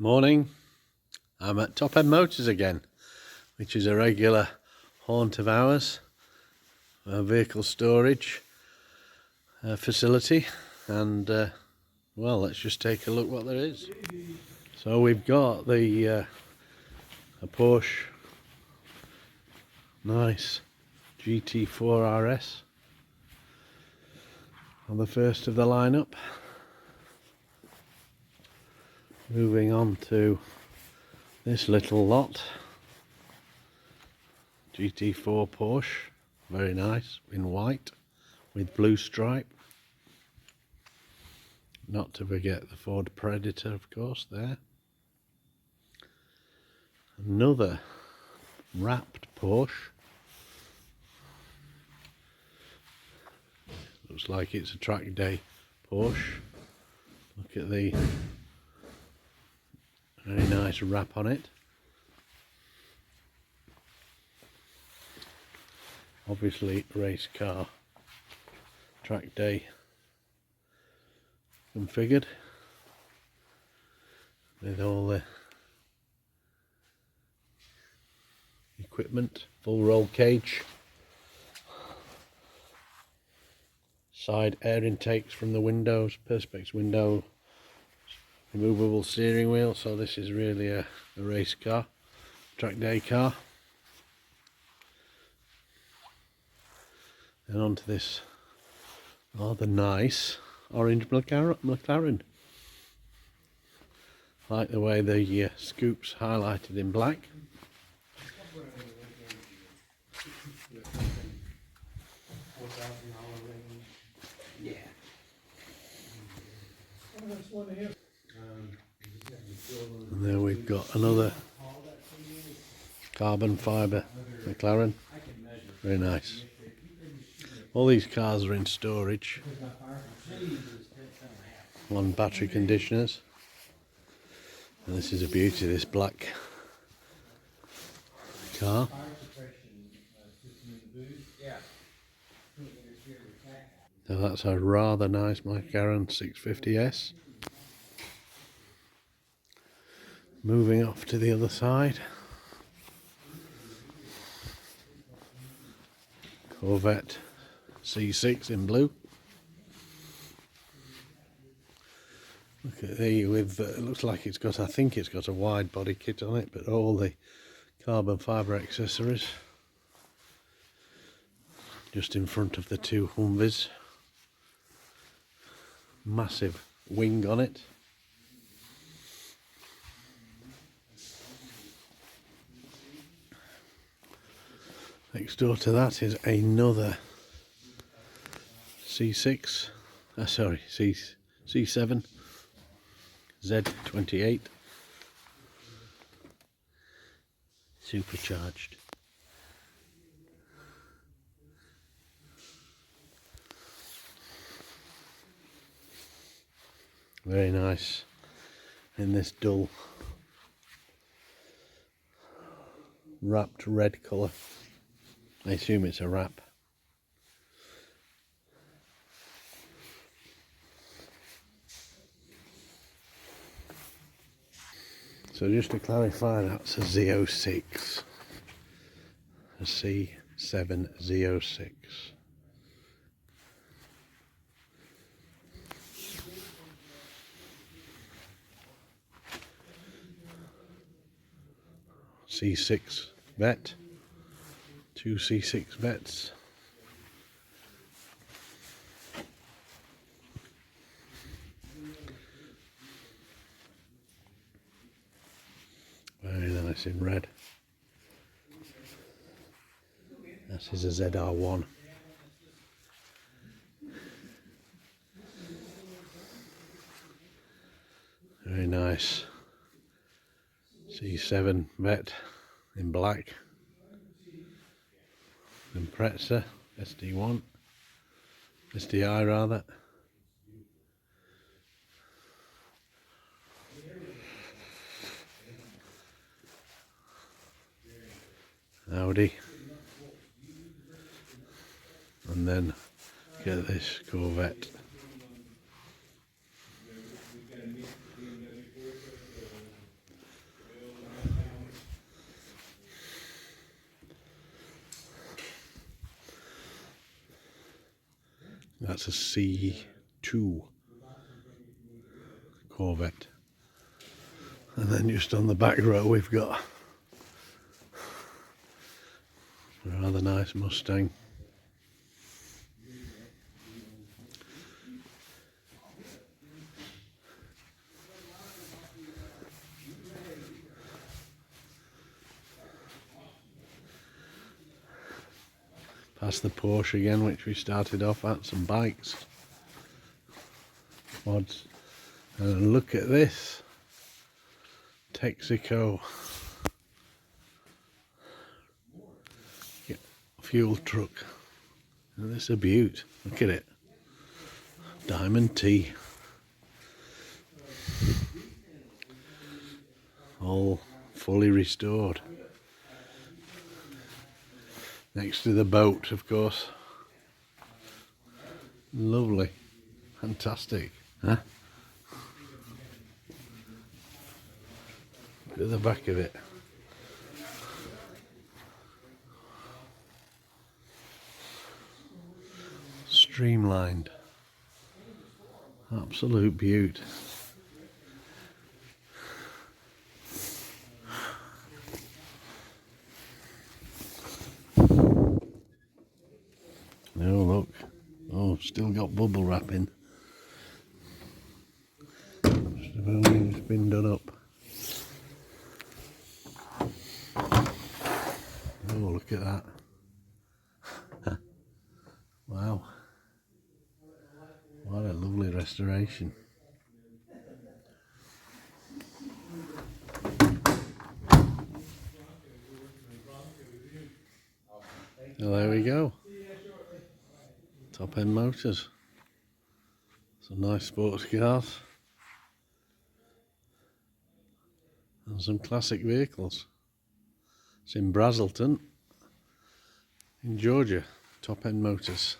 Morning. I'm at Top End Motors again, which is a regular haunt of ours, a vehicle storage facility, and well, let's just take a look what there is. So we've got a Porsche nice GT4 RS on the first of the lineup. Moving on to this little lot, GT4 Porsche, very nice, in white with blue stripe. Not to forget the Ford Predator, of course, there. Another wrapped Porsche. Looks like it's a track day Porsche. Look at the very nice wrap on it. Obviously race car, track day configured with all the equipment, full roll cage, side air intakes from the windows, perspex window, removable steering wheel. So this is really a race car, track day car. And onto this rather nice orange McLaren. Like the way the scoop's highlighted in black. And there we've got another carbon fibre McLaren. Very nice. All these cars are in storage. One battery conditioners. And this is a beauty, this black car. So that's a rather nice McLaren 650S. Moving off to the other side. Corvette C6 in blue. Look at the with it looks like it's got, I think it's got a wide body kit on it, but all the carbon fibre accessories just in front of the two Humvees. Massive wing on it. Next door to that is another C6, C7 Z28 supercharged. Very nice in this dull wrapped red colour. I assume it's a wrap. So just to clarify, that's a Z06, a C7 Z06. C6 vet, two C6 vets. Very nice in red. This is a ZR1. Very nice. C7 vet in black. Impreza SD1, SDI rather. Audi. And then get this Corvette. That's a C2 Corvette. And then just on the back row we've got a rather nice Mustang. Past the Porsche again, which we started off at, some bikes, mods, and look at this Texaco fuel truck. And this is a beaut. Look at it, Diamond T, all fully restored. Next to the boat, of course. Lovely, fantastic, huh? Look at the back of it. Streamlined, absolute beaut. Oh look, oh, still got bubble wrapping. It's been done up. Oh, look at that. Wow, what a lovely restoration. Well, there we go. Top End Motors. Some nice sports cars. And some classic vehicles. It's in Brasleton, in Georgia. Top End Motors.